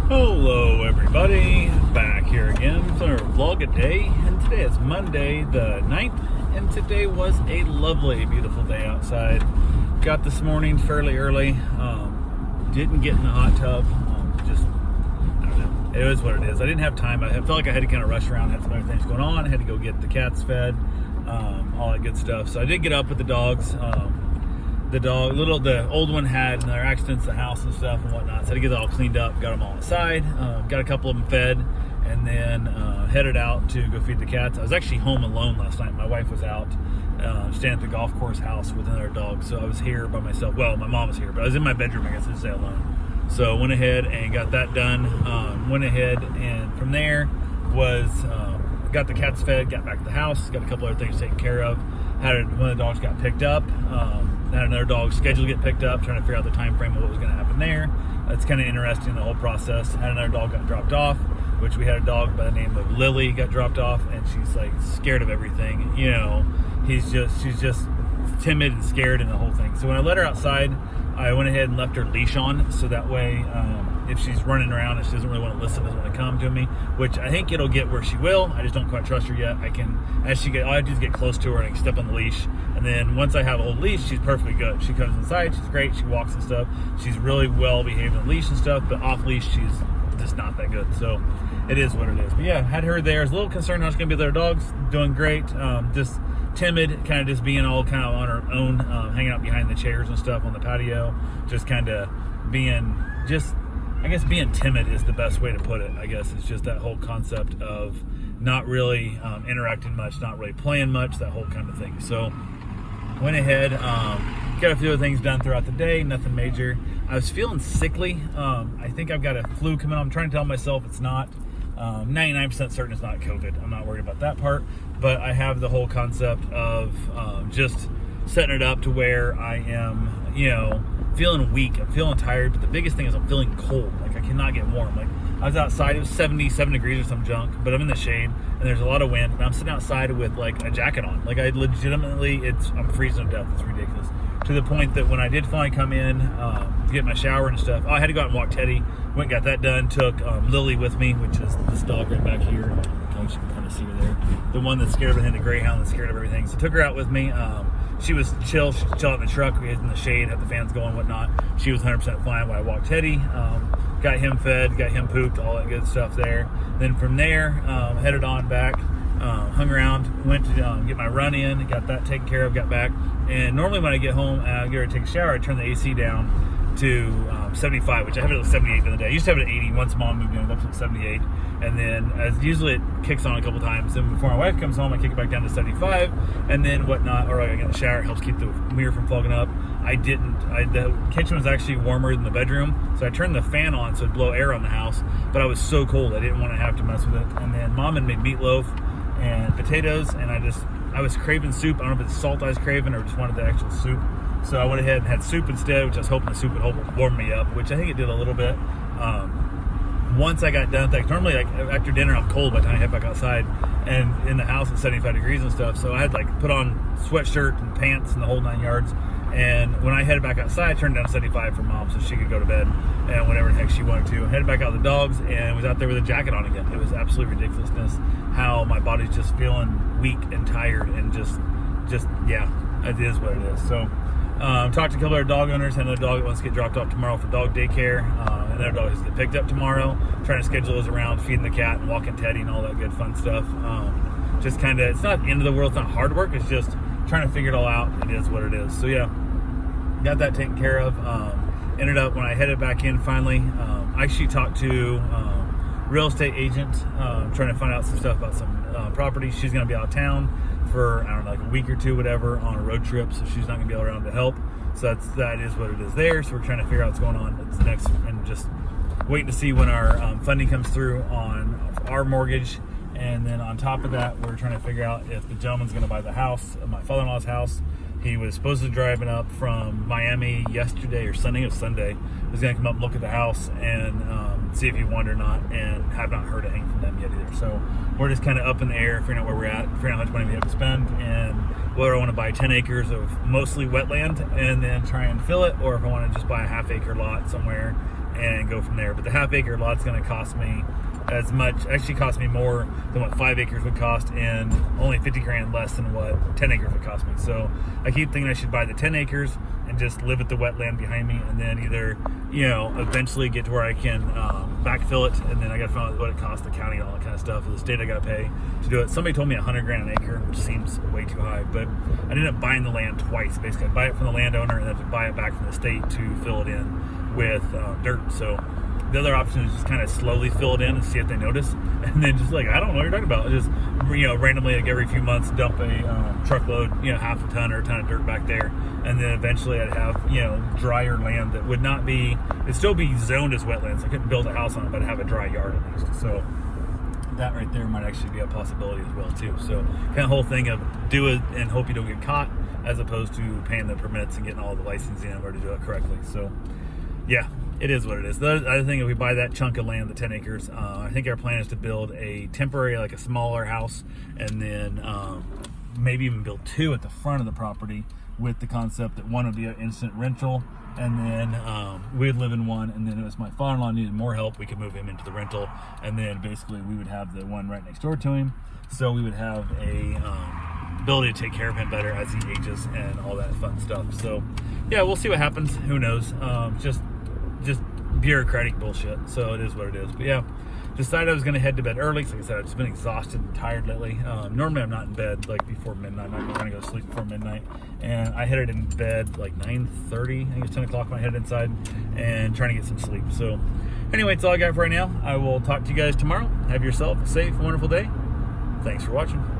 Hello everybody, back here again with another vlog a day, and today is Monday the 9th, and today was a lovely, beautiful day outside. Got this morning fairly early, didn't get in the hot tub, I don't know, it is what it is. I didn't have time. I felt like I had to kind of rush around, had some other things going on, I had to go get the cats fed, all that good stuff. So I did get up with the dogs. The old one had their accidents in the house and stuff and whatnot, so I had to get it all cleaned up, got them all outside, got a couple of them fed, and then headed out to go feed the cats. I was actually home alone last night. My wife was out staying at the golf course house with another dog, so I was here by myself. Well, my mom was here, but I was in my bedroom, I guess, to stay alone. So went ahead and got that done. Went ahead and from there was got the cats fed, got back to the house, got a couple other things taken care of. One of the dogs got picked up. Had another dog scheduled to get picked up, trying to figure out the time frame of what was going to happen there. It's kind of interesting, the whole process. Had another dog got dropped off, which we had a dog by the name of Lily got dropped off, and she's like scared of everything. You know, she's just timid and scared and the whole thing. So when I let her outside, I went ahead and left her leash on, so that way if she's running around and she doesn't really want to listen, doesn't want to come to me, which I think it'll get where she will. I just don't quite trust her yet. All I have to do is get close to her and I can step on the leash. And then once I have a whole leash, she's perfectly good. She comes inside, she's great, she walks and stuff. She's really well behaved on the leash and stuff, but off leash, she's just not that good. So it is what it is. But yeah, had her there. I was a little concerned how she's going to be with other dogs. Doing great. Just timid, kind of just being all kind of on her own, hanging out behind the chairs and stuff on the patio. Just kind of being being timid is the best way to put it. I guess it's just that whole concept of not really interacting much, not really playing much, that whole kind of thing. So went ahead, got a few other things done throughout the day, nothing major. I was feeling sickly. I think I've got a flu coming on. I'm trying to tell myself it's not. 99% certain it's not COVID. I'm not worried about that part, but I have the whole concept of just setting it up to where I am, feeling weak. I'm feeling tired, but the biggest thing is I'm feeling cold. Like I cannot get warm. Like I was outside, it was 77 degrees or some junk, but I'm in the shade and there's a lot of wind, and I'm sitting outside with like a jacket on. Like I'm freezing to death. It's ridiculous. To the point that when I did finally come in, get my shower and stuff, I had to go out and walk Teddy. Went and got that done. Took Lily with me, which is this dog right back here. You can kind of see her there. The one that's scared of everything, the greyhound that's scared of everything. So took her out with me. She was chill. She was chill out in the truck. We was in the shade, had the fans going, whatnot. She was 100% fine when I walked Teddy. Got him fed, got him pooped, all that good stuff there. Then from there, headed on back. Hung around, went to get my run in, got that taken care of, got back. And normally when I get home and I get ready to take a shower, I turn the AC down to 75, which I have it at 78 in the day. I used to have it at 80. Once mom moved in, I left it at 78. And then usually it kicks on a couple times. Then before my wife comes home, I kick it back down to 75. And then whatnot, or I get in the shower, it helps keep the mirror from fogging up. The kitchen was actually warmer than the bedroom, so I turned the fan on so it'd blow air on the house, but I was so cold I didn't want to have to mess with it. And then mom had made meatloaf and potatoes, and I was craving soup. I don't know if it's salt I was craving or just wanted the actual soup. So I went ahead and had soup instead, which I was hoping the soup would warm me up, which I think it did a little bit. Once I got done, normally like after dinner I'm cold by the time I head back outside, and in the house it's 75 degrees and stuff, so I had like put on sweatshirt and pants and the whole 9 yards. And when I headed back outside, I turned down to 75 for mom so she could go to bed and whatever the heck she wanted to. Headed back out with the dogs and was out there with a jacket on again. It was absolute ridiculousness how my body's just feeling weak and tired and just yeah, it is what it is. So talked to a couple of our dog owners. Another dog that wants to get dropped off tomorrow for dog daycare. Another dog has to get picked up tomorrow. Trying to schedule those around feeding the cat and walking Teddy and all that good fun stuff. Just kind of, it's not the end of the world. It's not hard work. It's just trying to figure it all out. It is what it is. So yeah, got that taken care of. Ended up when I headed back in finally, I actually talked to real estate agent, trying to find out some stuff about some property. She's going to be out of town for, I don't know, like a week or two, whatever, on a road trip, so she's not going to be around to help. So that is what it is there. So we're trying to figure out what's going on. It's next, and just waiting to see when our funding comes through on our mortgage. And then on top of that, we're trying to figure out if the gentleman's going to buy the house, my father-in-law's house. He was supposed to driving up from Miami yesterday or Sunday. It was Sunday. He was going to come up and look at the house and see if he wanted or not, and have not heard anything from them yet either. So we're just kind of up in the air, figuring out where we're at, figuring out how much money we have to spend, and whether I want to buy 10 acres of mostly wetland and then try and fill it, or if I want to just buy a half-acre lot somewhere and go from there. But the half-acre lot's going to cost me as much, actually cost me more than what 5 acres would cost, and only 50 grand less than what 10 acres would cost me. So I keep thinking I should buy the 10 acres and just live with the wetland behind me, and then either, eventually get to where I can backfill it, and then I got to find out what it costs the county and all that kind of stuff, or the state I got to pay to do it. Somebody told me 100 grand an acre, which seems way too high, but I ended up buying the land twice. Basically, I buy it from the landowner and then to buy it back from the state to fill it in with dirt. So the other option is just kind of slowly fill it in and see if they notice, and then just like, I don't know what you're talking about, just randomly, like every few months, dump a truckload, half a ton or a ton of dirt back there, and then eventually I'd have drier land that would not be, it'd still be zoned as wetlands. I couldn't build a house on it, but I'd have a dry yard at least. So that right there might actually be a possibility as well too. So kind of whole thing of do it and hope you don't get caught, as opposed to paying the permits and getting all the licensing in order to do it correctly. So yeah, it is what it is. The other thing, if we buy that chunk of land, the 10 acres, I think our plan is to build a temporary, like a smaller house, and then maybe even build 2 at the front of the property, with the concept that one would be an instant rental, and then we'd live in one, and then if my father-in-law needed more help, we could move him into the rental, and then basically we would have the one right next door to him, so we would have a ability to take care of him better as he ages and all that fun stuff. So yeah, we'll see what happens. Who knows? Just bureaucratic bullshit. So it is what it is. But yeah, decided I was going to head to bed early. Like I said, I've just been exhausted and tired lately. Normally I'm not in bed like before midnight. I'm not going to go to sleep before midnight. And I headed in bed like 9:30. I think it's 10 o'clock when I headed inside, and trying to get some sleep. So anyway, that's all I got for right now. I will talk to you guys tomorrow. Have yourself a safe, wonderful day. Thanks for watching.